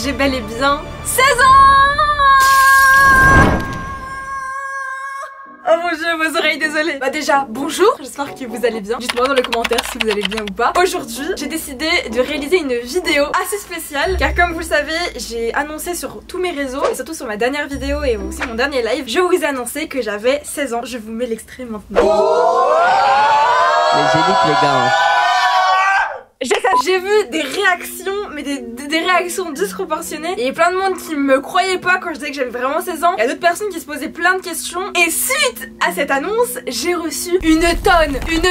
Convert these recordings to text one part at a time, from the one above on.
j'ai bel et bien 16 ans. Oh mon dieu, vos oreilles, désolée. Bah déjà, bonjour, j'espère que vous allez bien. Dites-moi dans les commentaires si vous allez bien ou pas. Aujourd'hui, j'ai décidé de réaliser une vidéo assez spéciale, car comme vous le savez, j'ai annoncé sur tous mes réseaux, et surtout sur ma dernière vidéo et aussi mon dernier live, je vous ai annoncé que j'avais 16 ans. Je vous mets l'extrait maintenant. Les élites, les gars. J'ai vu des réactions, mais des réactions disproportionnées. Il y a plein de monde qui me croyait pas quand je disais que j'avais vraiment 16 ans. Il y a d'autres personnes qui se posaient plein de questions. Et suite à cette annonce, j'ai reçu une tonne de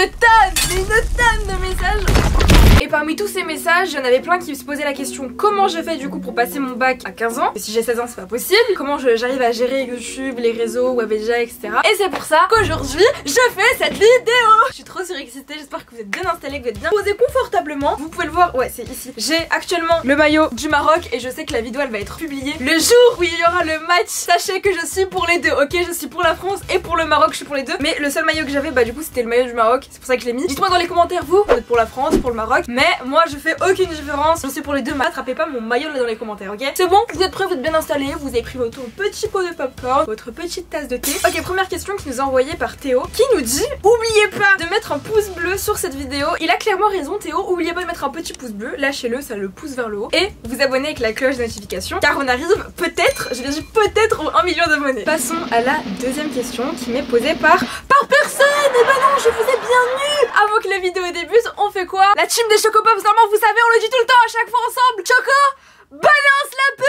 messages. Et parmi tous ces messages, il y en avait plein qui se posaient la question: comment je fais du coup pour passer mon bac à 15 ans? Et si j'ai 16 ans, c'est pas possible. Comment j'arrive à gérer YouTube, les réseaux, Webedia, etc. Et c'est pour ça qu'aujourd'hui, je fais cette vidéo. Je suis trop surexcitée, j'espère que vous êtes bien installés, que vous êtes bien posés confortablement. Vous pouvez le voir, ouais, c'est ici. J'ai actuellement le maillot du Maroc et je sais que la vidéo elle va être publiée le jour où il y aura le match. Sachez que je suis pour les deux, ok? Je suis pour la France et pour le Maroc, je suis pour les deux. Mais le seul maillot que j'avais, bah du coup c'était le maillot du Maroc, c'est pour ça que je l'ai mis. Dites-moi dans les commentaires vous êtes pour la France, pour le Maroc. Mais moi je fais aucune différence, je suis pour les deux. Attrapez pas mon maillot là dans les commentaires, ok? C'est bon, vous êtes prêts, vous êtes bien installés, vous avez pris votre petit pot de popcorn, votre petite tasse de thé. Ok, première question qui nous est envoyée par Théo, qui nous dit: oubliez pas de mettre un pouce bleu sur cette vidéo. Il a clairement raison Théo, oubliez pas de mettre un petit pouce bleu, lâchez-le, ça le pousse vers le haut. Et vous abonnez avec la cloche de notification, car on arrive peut-être, je l'ai dit peut-être, aux 1 million d'abonnés. Passons à la deuxième question qui m'est posée par personne. Et bah non, je vous ai bien eu. Avant que la vidéo débute, on fait quoi? La team des Chocopops, normalement vous savez, on le dit tout le temps à chaque fois ensemble. Choco, balance la pub.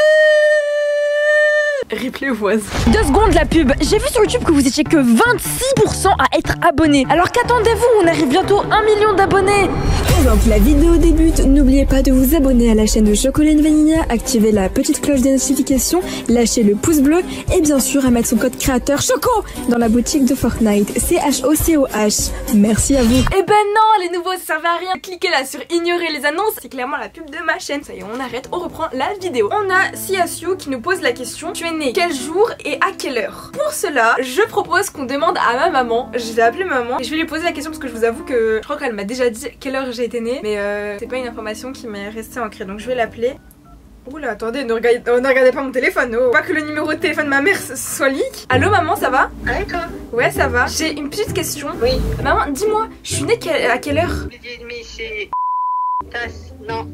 Replay voise. 2 secondes la pub. J'ai vu sur YouTube que vous étiez que 26% à être abonnés. Alors qu'attendez-vous? On arrive bientôt 1 million d'abonnés. Avant que la vidéo débute, n'oubliez pas de vous abonner à la chaîne de Chocolat Vanilla, activer la petite cloche des notifications, lâcher le pouce bleu et bien sûr à mettre son code créateur CHOCO dans la boutique de Fortnite. CHOCOH. Merci à vous. Eh ben non, les nouveaux ça servait à rien. Cliquez là sur ignorer les annonces, c'est clairement la pub de ma chaîne. Ça y est, on arrête, on reprend la vidéo. On a Siasu qui nous pose la question: tu es né quel jour et à quelle heure? Pour cela, je propose qu'on demande à ma maman. Je vais appeler ma maman et je vais lui poser la question parce que je vous avoue que je crois qu'elle m'a déjà dit quelle heure j'ai été née, mais c'est pas une information qui m'est restée ancrée, donc je vais l'appeler. Oula, attendez, ne regardez pas mon téléphone, oh. Pas que le numéro de téléphone de ma mère soit leak. Allô maman, ça va? Ouais, toi? Ouais, ça va. J'ai une petite question. Oui. Maman, dis-moi, je suis née à quelle heure? Mais c'est... Non,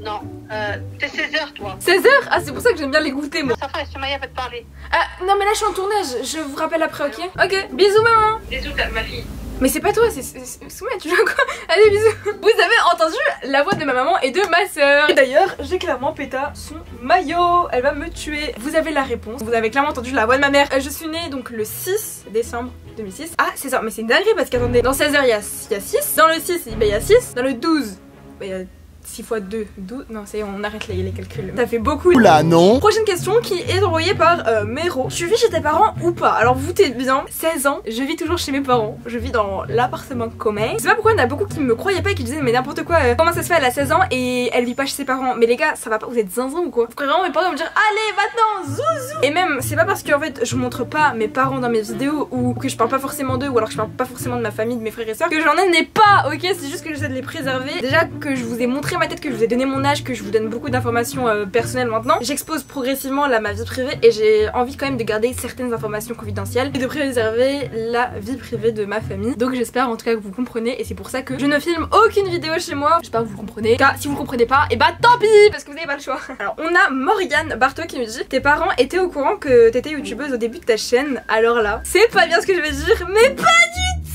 t'es 16h toi. 16h? Ah, c'est pour ça que j'aime bien les goûter moi. Ça va, Sumaya va te parler. Ah, non mais là je suis en tournage, je vous rappelle après, ok? Ok, bisous maman. Bisous ma fille. Mais c'est pas toi, c'est Soumaya, tu veux quoi? Allez, bisous. Vous avez entendu la voix de ma maman et de ma soeur. Et d'ailleurs, j'ai clairement pété son maillot. Elle va me tuer. Vous avez la réponse. Vous avez clairement entendu la voix de ma mère. Je suis née donc le 6 décembre 2006. Ah, c'est ça, mais c'est une dinguerie parce qu'attendez, dans 16h il y a 6. Dans le 6, il y a 6. Dans le 12, il y a 6 x 2, 12, non c'est on arrête les calculs. Ça fait beaucoup. Oula non. Prochaine question qui est envoyée par Mero. Tu vis chez tes parents ou pas? Alors vous t'êtes bien, 16 ans, je vis toujours chez mes parents. Je vis dans l'appartement commun. Je sais pas pourquoi il y en a beaucoup qui me croyaient pas et qui disaient mais n'importe quoi, comment ça se fait, elle a 16 ans et elle vit pas chez ses parents. Mais les gars, ça va pas, vous êtes zinzin ou quoi? Vraiment mes parents vont me dire allez maintenant zouzou. Et même c'est pas parce qu'en fait je montre pas mes parents dans mes vidéos ou que je parle pas forcément d'eux ou alors que je parle pas forcément de ma famille, de mes frères et sœurs, que j'en ai pas, ok? C'est juste que j'essaie de les préserver. Déjà que je vous ai montré ma tête, que je vous ai donné mon âge, que je vous donne beaucoup d'informations personnelles maintenant, j'expose progressivement là ma vie privée et j'ai envie quand même de garder certaines informations confidentielles et de préserver la vie privée de ma famille. Donc j'espère en tout cas que vous comprenez et c'est pour ça que je ne filme aucune vidéo chez moi. J'espère que vous comprenez. Car si vous comprenez pas, et bah tant pis parce que vous n'avez pas le choix. Alors on a Morgane Barto qui nous dit: tes parents étaient au courant que t'étais youtubeuse au début de ta chaîne? Alors là, c'est pas bien ce que je vais dire, mais pas du tout.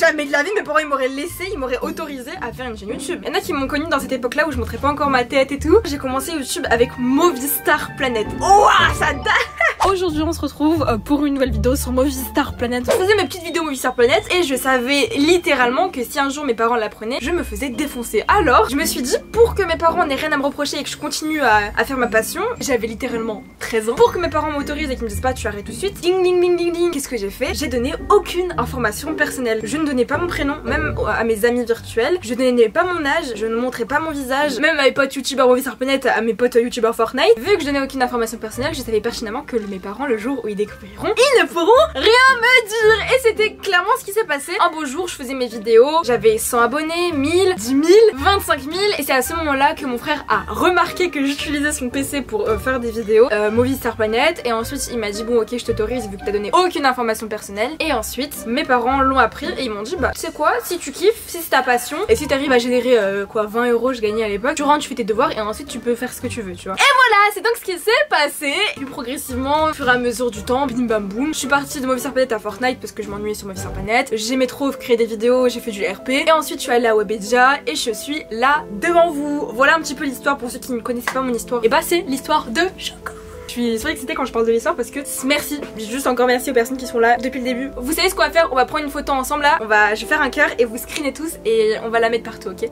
Jamais de la vie mes parents ils m'auraient laissé, ils m'auraient autorisé à faire une chaîne YouTube. Il y en a qui m'ont connue dans cette époque là où je montrais pas encore ma tête et tout. J'ai commencé YouTube avec Movistar Planet. Oh ça date. Aujourd'hui on se retrouve pour une nouvelle vidéo sur Movistar Planet. Je faisais mes petites vidéos Movistar Planet et je savais littéralement que si un jour mes parents l'apprenaient, je me faisais défoncer. Alors je me suis dit, pour que mes parents n'aient rien à me reprocher et que je continue à faire ma passion, j'avais littéralement 13 ans, pour que mes parents m'autorisent et qu'ils me disent pas tu arrêtes tout de suite, ding ding ding ding ding, qu'est-ce que j'ai fait? J'ai donné aucune information personnelle. Je ne donnais pas mon prénom, même à mes amis virtuels, je ne donnais pas mon âge, je ne montrais pas mon visage, même à mes potes youtubeurs Movistar Planet, à mes potes youtubeurs Fortnite. Vu que je donnais aucune information personnelle, je savais pertinemment que mes parents, le jour où ils découvriront, ils ne pourront rien me dire. Et c'était clairement ce qui s'est passé. Un beau jour, je faisais mes vidéos, j'avais 100 abonnés, 1000, 10 000, 25 000. Et c'est à ce moment-là que mon frère a remarqué que j'utilisais son PC pour faire des vidéos, Movistar Planet. Et ensuite, il m'a dit bon ok, je t'autorise vu que t'as donné aucune information personnelle. Et ensuite, mes parents l'ont appris et ils m'ont dit bah tu sais quoi, si tu kiffes, si c'est ta passion et si t'arrives à générer 20 euros, je gagnais à l'époque, tu rentres, tu fais tes devoirs et ensuite tu peux faire ce que tu veux, tu vois. Et voilà, c'est donc ce qui s'est passé. Puis progressivement, au fur et à mesure du temps, bim bam boum, je suis partie de Movistar Planet à Fortnite parce que je m'ennuyais sur Movistar Planet. J'aimais trop créer des vidéos, j'ai fait du RP. Et ensuite, je suis allée à Webedia et je suis là devant vous. Voilà un petit peu l'histoire pour ceux qui ne connaissaient pas mon histoire. Et bah c'est l'histoire de Choco. Je suis super excitée quand je parle de l'histoire parce que merci, juste encore merci aux personnes qui sont là depuis le début. Vous savez ce qu'on va faire? On va prendre une photo ensemble là, je vais faire un cœur et vous screenez tous et on va la mettre partout, ok?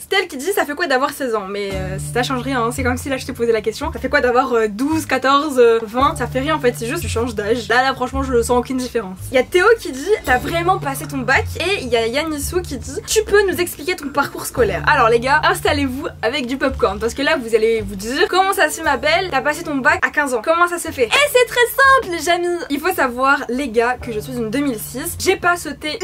C'est elle qui dit ça fait quoi d'avoir 16 ans, mais ça change rien, hein. C'est comme si là je te posais la question, ça fait quoi d'avoir 12, 14, 20, ça fait rien en fait, c'est juste tu changes d'âge. Là franchement je sens aucune différence. Il y a Théo qui dit t'as vraiment passé ton bac et il y a Yanissou qui dit tu peux nous expliquer ton parcours scolaire. Alors les gars, installez-vous avec du popcorn parce que là vous allez vous dire comment ça se fait ma belle, t'as passé ton bac à 15 ans, comment ça se fait? Et c'est très simple les amis. Il faut savoir les gars que je suis une 2006, j'ai pas sauté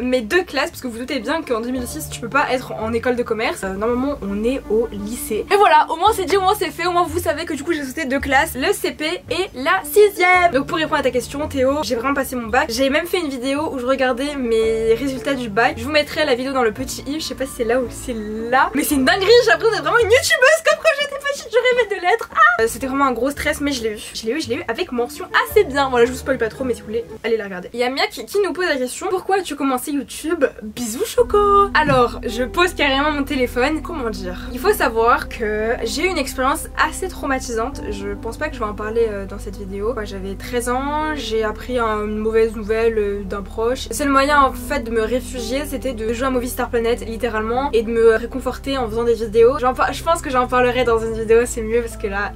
mais 2 classes parce que vous doutez bien qu'en 2006 tu peux pas être en école de commerce. Normalement on est au lycée. Et voilà, au moins c'est dit, au moins c'est fait, au moins vous savez que du coup j'ai sauté 2 classes, le CP et la 6ème. Donc pour répondre à ta question Théo, j'ai vraiment passé mon bac. J'ai même fait une vidéo où je regardais mes résultats du bac. Je vous mettrai la vidéo dans le petit i, je sais pas si c'est là ou c'est là. Mais c'est une dinguerie, j'ai l'impression d'être vraiment une youtubeuse comme quand j'étais petite, je rêvais de l'être. C'était vraiment un gros stress mais je l'ai eu. Je l'ai eu avec mention assez bien. Voilà, je vous spoil pas trop mais si vous voulez, allez la regarder. Il y a Mia qui nous pose la question, pourquoi as-tu commencé YouTube? Bisous Choco. Alors, je pose carrément mon téléphone. Comment dire? Il faut savoir que j'ai eu une expérience assez traumatisante. Je pense pas que je vais en parler dans cette vidéo. J'avais 13 ans, j'ai appris une mauvaise nouvelle d'un proche. Le seul moyen en fait de me réfugier c'était de jouer à Movistar Planet littéralement et de me réconforter en faisant des vidéos. Je pense que j'en parlerai dans une vidéo, c'est mieux parce que là,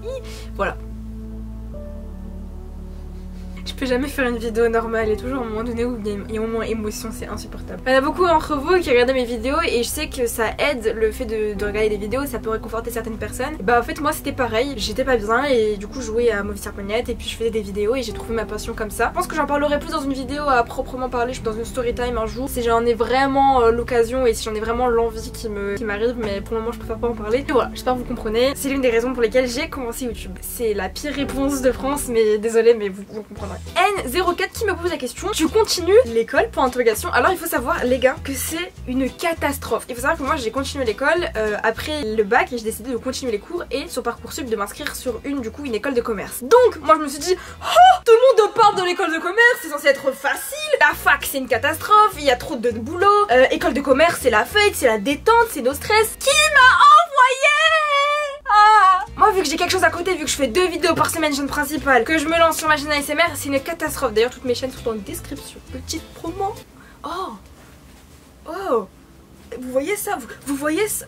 voilà. Je peux jamais faire une vidéo normale, il y a toujours un moment donné où il y a un moment émotion, c'est insupportable. Il y en a beaucoup d'entre vous qui regardent mes vidéos et je sais que ça aide le fait de regarder des vidéos, ça peut réconforter certaines personnes. Et bah en fait moi c'était pareil, j'étais pas bien et du coup je jouais à Movistar Planet et puis je faisais des vidéos et j'ai trouvé ma passion comme ça. Je pense que j'en parlerai plus dans une vidéo à proprement parler, je suis dans une story time un jour, si j'en ai vraiment l'occasion et si j'en ai vraiment l'envie qui m'arrive, mais pour le moment je préfère pas en parler. Et voilà, j'espère que vous comprenez, c'est l'une des raisons pour lesquelles j'ai commencé YouTube. C'est la pire réponse de France mais désolée mais vous comprendrez. N04 qui me pose la question, tu continues l'école pour interrogation? Alors il faut savoir les gars que c'est une catastrophe. Il faut savoir que moi j'ai continué l'école après le bac et j'ai décidé de continuer les cours et sur Parcoursup de m'inscrire sur une école de commerce. Donc moi je me suis dit oh, tout le monde parle de l'école de commerce, c'est censé être facile, la fac c'est une catastrophe, il y a trop de boulot, école de commerce c'est la fête, c'est la détente, c'est nos stress. Qui m'a envoyé? Moi vu que j'ai quelque chose à côté, vu que je fais 2 vidéos par semaine chaîne principale, que je me lance sur ma chaîne ASMR, c'est une catastrophe. D'ailleurs toutes mes chaînes sont en description. Petite promo. Oh, vous voyez ça, vous voyez ça?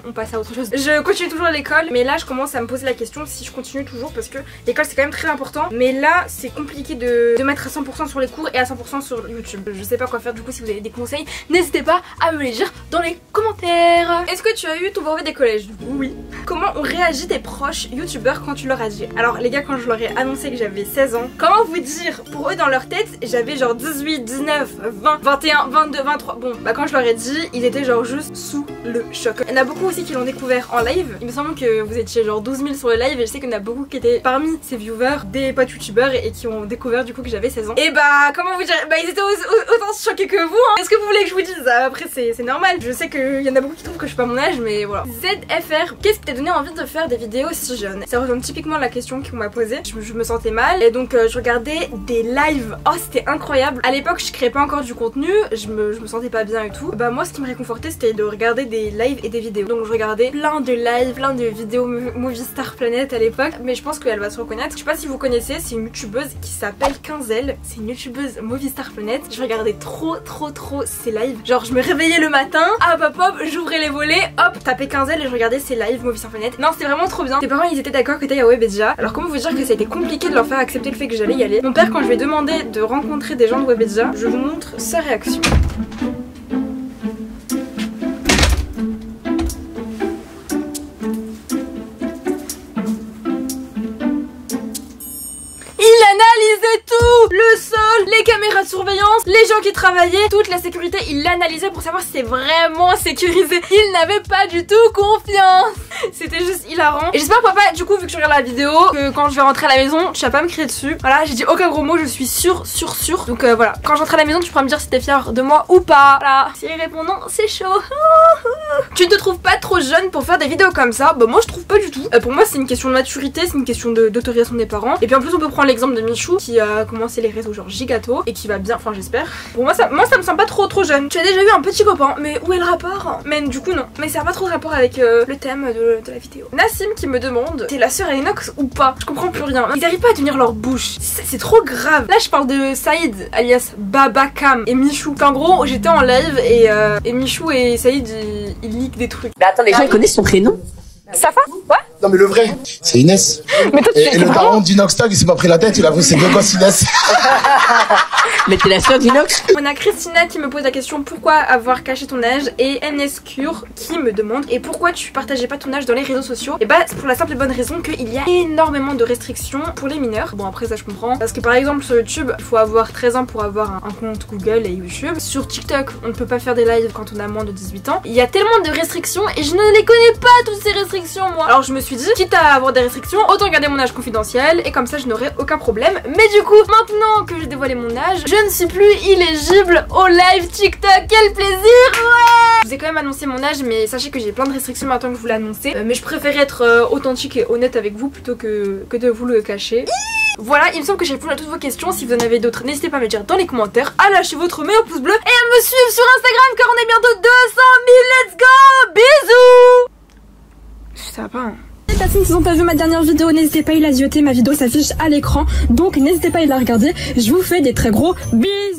On passe à autre chose. Je continue toujours à l'école, mais là je commence à me poser la question si je continue toujours parce que l'école c'est quand même très important. Mais là c'est compliqué de mettre à 100% sur les cours et à 100% sur YouTube. Je sais pas quoi faire, du coup si vous avez des conseils, n'hésitez pas à me les dire dans les commentaires. Est-ce que tu as eu ton brevet des collèges? Oui. Comment ont réagi tes proches youtubeurs quand tu leur as dit? Alors les gars, quand je leur ai annoncé que j'avais 16 ans, comment vous dire, pour eux dans leur tête j'avais genre 18, 19, 20, 21, 22, 23. Bon bah quand je leur ai dit, ils étaient genre juste sous le choc. Il y en a beaucoup aussi qui l'ont découvert en live. Il me semble que vous étiez genre 12 000 sur le live et je sais qu'il y en a beaucoup qui étaient parmi ces viewers des potes youtubeurs et qui ont découvert du coup que j'avais 16 ans. Et bah comment vous dire, bah ils étaient autant choqués que vous hein. Est-ce que vous voulez que je vous dise? Après c'est normal, je sais qu'il y en a beaucoup qui trouvent que je suis pas mon âge mais voilà. ZFR, qu'est-ce qui t'a donné envie de faire des vidéos si jeune? Ça rejoint typiquement la question qu'on m'a posée. Je me sentais mal et donc je regardais des lives. Oh c'était incroyable. À l'époque je créais pas encore du contenu, je me sentais pas bien et tout. Bah moi ce qui me réconfortait c'était de regarder des lives et des vidéos. Donc je regardais plein de lives, plein de vidéos Movistar Planet à l'époque, mais je pense qu'elle va se reconnaître. Je sais pas si vous connaissez, c'est une youtubeuse qui s'appelle Quinzel, c'est une youtubeuse Movistar Planet. Je regardais trop ses lives, genre je me réveillais le matin, hop j'ouvrais les volets, hop tapais Quinzel et je regardais ses lives Movistar Planet. Non c'était vraiment trop bien. Tes parents ils étaient d'accord que t'ailles à Webedia. Alors comment vous dire que ça a été compliqué de leur faire accepter le fait que j'allais y aller. Mon père quand je lui ai demandé de rencontrer des gens de Webedia, je vous montre sa réaction. caméras de surveillance, les gens qui travaillaient, toute la sécurité, il l'analysait pour savoir si c'est vraiment sécurisé. Il n'avait pas du tout confiance. C'était juste hilarant. Et j'espère papa, du coup vu que tu regardes la vidéo, que quand je vais rentrer à la maison, tu vas pas me crier dessus. Voilà, j'ai dit aucun gros mot, je suis sûre. Donc voilà, quand je rentre à la maison, tu pourras me dire si t'es fière de moi ou pas. Voilà, si il répond non, c'est chaud. Tu ne te trouves pas trop jeune pour faire des vidéos comme ça? Bah moi je trouve pas du tout. Pour moi c'est une question de maturité, c'est une question d'autorisation des parents. Et puis en plus on peut prendre l'exemple de Michou qui a commencé les réseaux genre gigato et qui va bien, enfin j'espère. Pour moi ça me semble pas trop jeune. Tu as déjà eu un petit copain, mais où est le rapport? Mais du coup non, mais ça a pas trop de rapport avec le thème de la vidéo. Nassim qui me demande, t'es la sœur à Enox ou pas? Je comprends plus rien. Ils arrivent pas à tenir leur bouche. C'est trop grave. Là je parle de Saïd alias Babakam et Michou. En gros j'étais en live et Michou et Saïd ils leak des trucs. Mais attends, les gens ils connaissent son prénom? Safa? Ouais. Non mais le vrai, c'est Inès. Mais toi, et le daron d'Inox Tag, il s'est pas pris la tête, il a pris ses deux gosses Inès. Mais t'es la sœur d'Inox? On a Christina qui me pose la question pourquoi avoir caché ton âge et NSCure qui me demande et pourquoi tu partageais pas ton âge dans les réseaux sociaux. Et bah c'est pour la simple et bonne raison qu'il y a énormément de restrictions pour les mineurs. Bon après ça je comprends parce que par exemple sur YouTube il faut avoir 13 ans pour avoir un compte Google et YouTube. Sur TikTok on ne peut pas faire des lives quand on a moins de 18 ans. Il y a tellement de restrictions et je ne les connais pas toutes ces restrictions moi. Alors je me suis dit quitte à avoir des restrictions autant garder mon âge confidentiel et comme ça je n'aurai aucun problème. Mais du coup maintenant que j'ai dévoilé mon âge je ne suis plus éligible au live TikTok. Quel plaisir. Ouais. Je vous ai quand même annoncé mon âge mais sachez que j'ai plein de restrictions maintenant que je vous l'ai annoncé. Mais je préfère être authentique et honnête avec vous plutôt que de vous le cacher. Voilà, il me semble que j'ai répondu à toutes vos questions. Si vous en avez d'autres, n'hésitez pas à me dire dans les commentaires, à lâcher votre meilleur pouce bleu et à me suivre sur Instagram car on est bientôt 200 000. Let's go. Bisous. Ça va pas hein. Les personnes qui n'ont pas vu ma dernière vidéo, n'hésitez pas à y la zioter, ma vidéo s'affiche à l'écran, donc n'hésitez pas à y la regarder. Je vous fais des très gros bisous.